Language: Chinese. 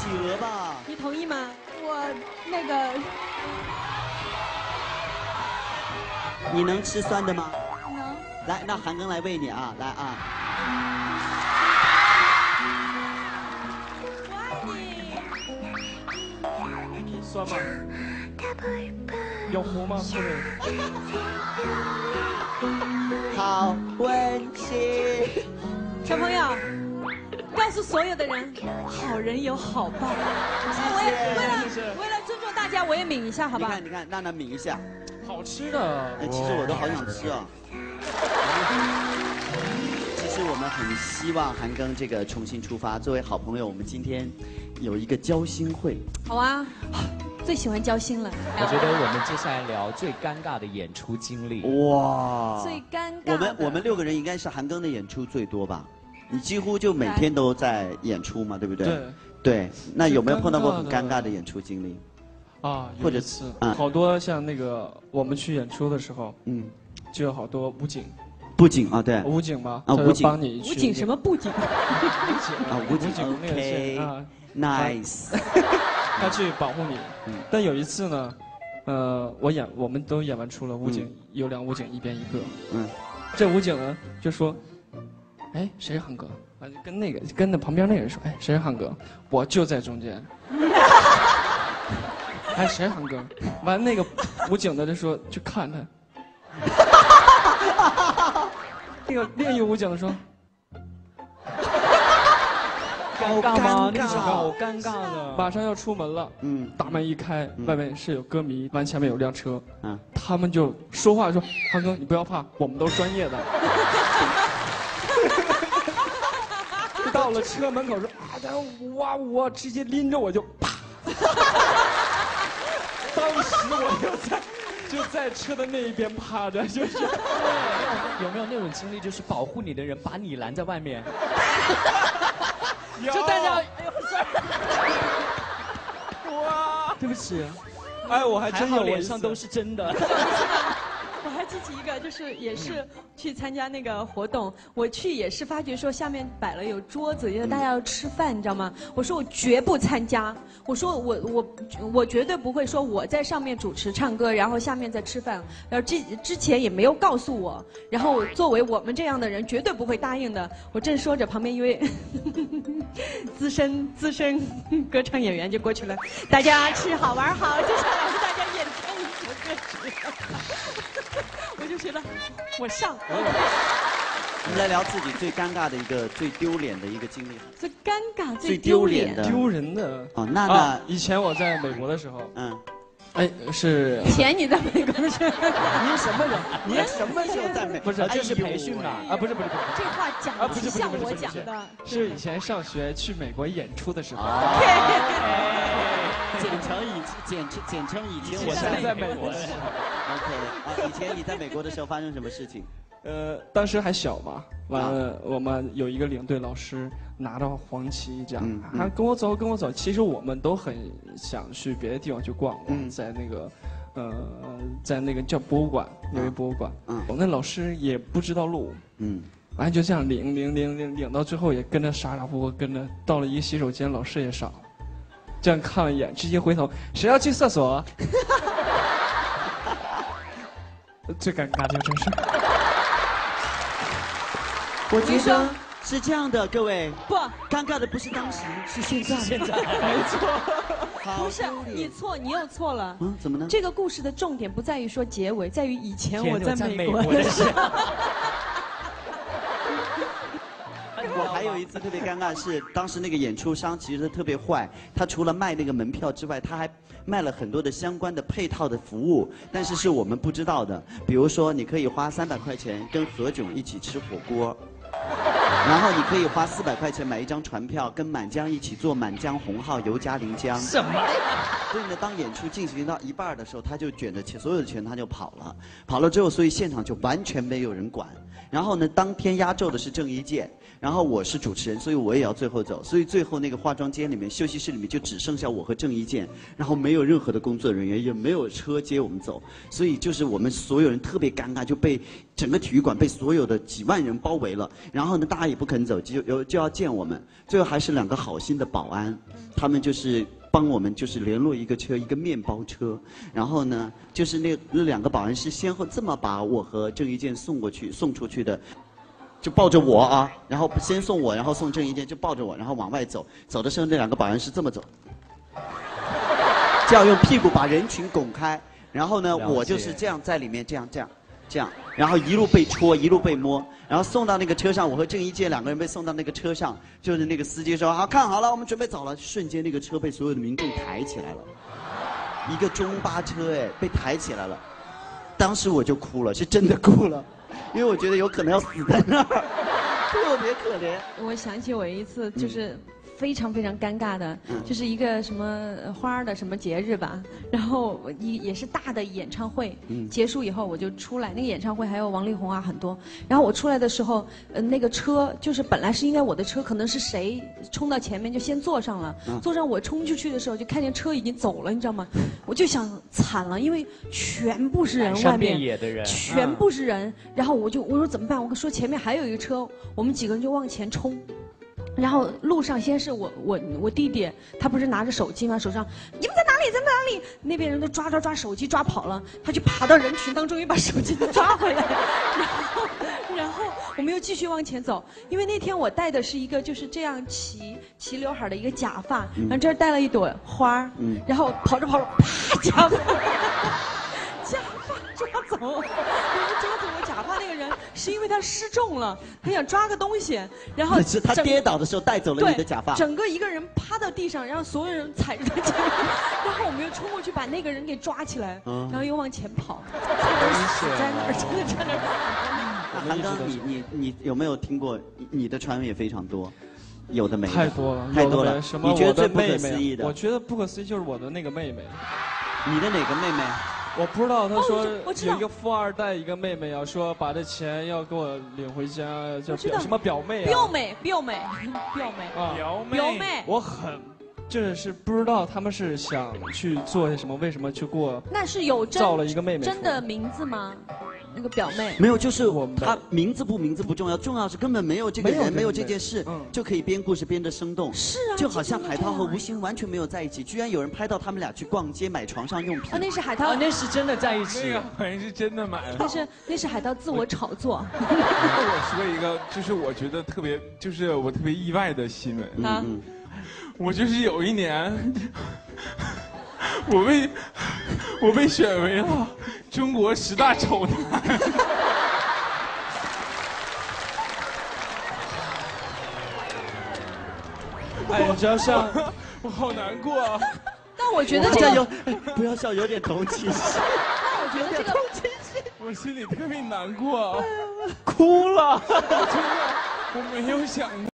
企鹅吧？你同意吗？我那个你能吃酸的吗？能。来，那韩庚来喂你啊，来啊！我爱你。酸吗？有糊吗？后面。好温馨。小朋友，告诉所有的人，好人有好报。为了尊重大家，我也抿一下，好吧？你看，娜娜抿一下。好吃的。哎，其实我都好想吃啊。其实我们很希望韩庚这个重新出发。作为好朋友，我们今天有一个交心会。好啊，最喜欢交心了。我觉得我们接下来聊最尴尬的演出经历。哇，最尴尬。我们6个人应该是韩庚的演出最多吧？你几乎就每天都在演出嘛，对不对？对。对，那有没有碰到过很尴尬的演出经历？啊，或者是好多像那个我们去演出的时候，就有好多武警。布景啊，对。武警吗？啊，武警帮你去。武警什么布警？武警那个是啊 ，nice。他去保护你。但有一次呢，我们都演完出了，武警有2个武警一边一个。这武警呢就说，哎，谁是韩哥？啊，就跟那旁边那个人说，哎，谁是韩哥？我就在中间。哎，谁是韩哥？完那个武警的就说，就看他。另一个武警的说，尴尬吗？那是好尴尬的。马上要出门了，大门一开，外面是有歌迷，完前面有辆车，他们就说话说，韩哥你不要怕，我们都是专业的。到了车门口说啊，哇，我直接拎着我就啪，当时我就在车的那一边趴着，就是。有没有那种经历，就是保护你的人把你拦在外面？就带着，哇，对不起，哎，我还真有脸上都是真的。我还记起一个，就是也是去参加那个活动，我去也是发觉说下面摆了有桌子，因为大家要吃饭，你知道吗？我说我绝不参加，我说我绝对不会说我在上面主持唱歌，然后下面在吃饭，然后之前也没有告诉我，然后作为我们这样的人绝对不会答应的。我正说着，旁边一位资深歌唱演员就过去了，大家吃好玩好，接下来为大家演唱一首歌曲。我就觉得，我上。我们来聊自己最尴尬的一个、最丢脸的一个经历。最尴尬、最丢脸的、丢人的。哦，那以前我在美国的时候，哎，是。前你在美国的时候，您什么人？您什么时候在美？不是，这是培训的啊，不是。这话讲的不像我讲的。是以前上学去美国演出的时候。简称以前我在美国的时候。OK， 以前你在美国的时候发生什么事情？当时还小嘛，完了我们有一个领队老师拿着黄旗这样，还跟我走。其实我们都很想去别的地方去逛逛，在那个叫博物馆，有一个博物馆，我那老师也不知道路，完了就这样领到最后也跟着傻乎乎跟着到了一个洗手间，老师也傻了，这样看了一眼，直接回头，谁要去厕所？最尴尬就真是。我觉得是这样的，各位。不，尴尬的不是当时，是现在。没错。不是你错，你又错了。怎么呢？这个故事的重点不在于说结尾，在于以前我在美国的时候。我还有一次特别尴尬是，当时那个演出商其实特别坏，他除了卖那个门票之外，他还卖了很多的相关的配套的服务，但是是我们不知道的。比如说，你可以花300块钱跟何炅一起吃火锅，然后你可以花400块钱买一张船票，跟满江一起坐满江红号游嘉陵江。什么呀？所以呢，当演出进行到一半的时候，他就卷着钱，所有的钱他就跑了。跑了之后，所以现场就完全没有人管。然后呢，当天压轴的是郑伊健，然后我是主持人，所以我也要最后走。所以最后那个化妆间里面、休息室里面就只剩下我和郑伊健，然后没有任何的工作人员，也没有车接我们走。所以就是我们所有人特别尴尬，就被整个体育馆被所有的几万人包围了。然后呢，大家也里不肯走，就要见我们。最后还是2个好心的保安，他们就是帮我们就是联络一个车，一个面包车。然后呢，就是那2个保安是先后这么把我和郑伊健送出去的。就抱着我啊，然后先送我，然后送郑伊健，就抱着我，然后往外走。走的时候，那2个保安是这么走，这样用屁股把人群拱开。然后呢，我就是这样在里面这样，然后一路被戳，一路被摸，然后送到那个车上。我和郑伊健2个人被送到那个车上，就是那个司机说：“好，看好了，我们准备走了。”瞬间那个车被所有的民众抬起来了，一个中巴车被抬起来了。当时我就哭了，是真的哭了。因为我觉得有可能要死在那儿，特别可怜。我想起我一次就是非常非常尴尬的，就是一个什么花的什么节日吧，然后也是大的演唱会，结束以后我就出来，那个演唱会还有王力宏啊很多，然后我出来的时候，那个车就是本来是应该我的车，可能是谁冲到前面就先坐上了，坐上我冲出去的时候就看见车已经走了，你知道吗？我就想惨了，因为全部是人，外面全部是人，然后我说怎么办？我说前面还有一个车，我们几个人就往前冲。然后路上先是我弟弟，他不是拿着手机吗？手上你们在哪里？在哪里？那边人都抓手机抓跑了，他就爬到人群当中又把手机抓回来，然后我们又继续往前走。因为那天我戴的是一个就是这样齐刘海的一个假发，然后这儿戴了一朵花，然后跑着，啪，假发抓走。抓走我假发那个人是因为他失重了，他想抓个东西，然后是他跌倒的时候带走了你的假发，整个一个人趴到地上，然后所有人踩着他脚，然后我们又冲过去把那个人给抓起来，然后又往前跑，死在那儿，真的在那儿。韩刚，你有没有听过？你的传闻也非常多，有的没的，太多了，太多了。什么？你觉得最不可思议的？我觉得不可思议就是我的那个妹妹。你的哪个妹妹？我不知道，他说有一个富二代，一个妹妹要说把这钱要给我领回家，叫什么表妹啊？表妹。我很，就是不知道他们是想去做些什么，为什么去过？那是有造了一个妹妹真的名字吗？那个表妹没有，就是他名字不重要，重要是根本没有这个人，没有这件事，就可以编故事编得生动。是啊，就好像海涛和吴昕完全没有在一起，居然有人拍到他们俩去逛街买床上用品。那是海涛，那是真的在一起，那个好像是真的买了。那是海涛自我炒作。我说一个，就是我觉得特别意外的新闻啊，我就是有一年。我被选为了中国10大丑男。哎，你知道像我好难过啊。但我觉得这个不要笑，有点同情心。但我觉得这个同情心，我心里特别难过，哭了。真的，我没有想到。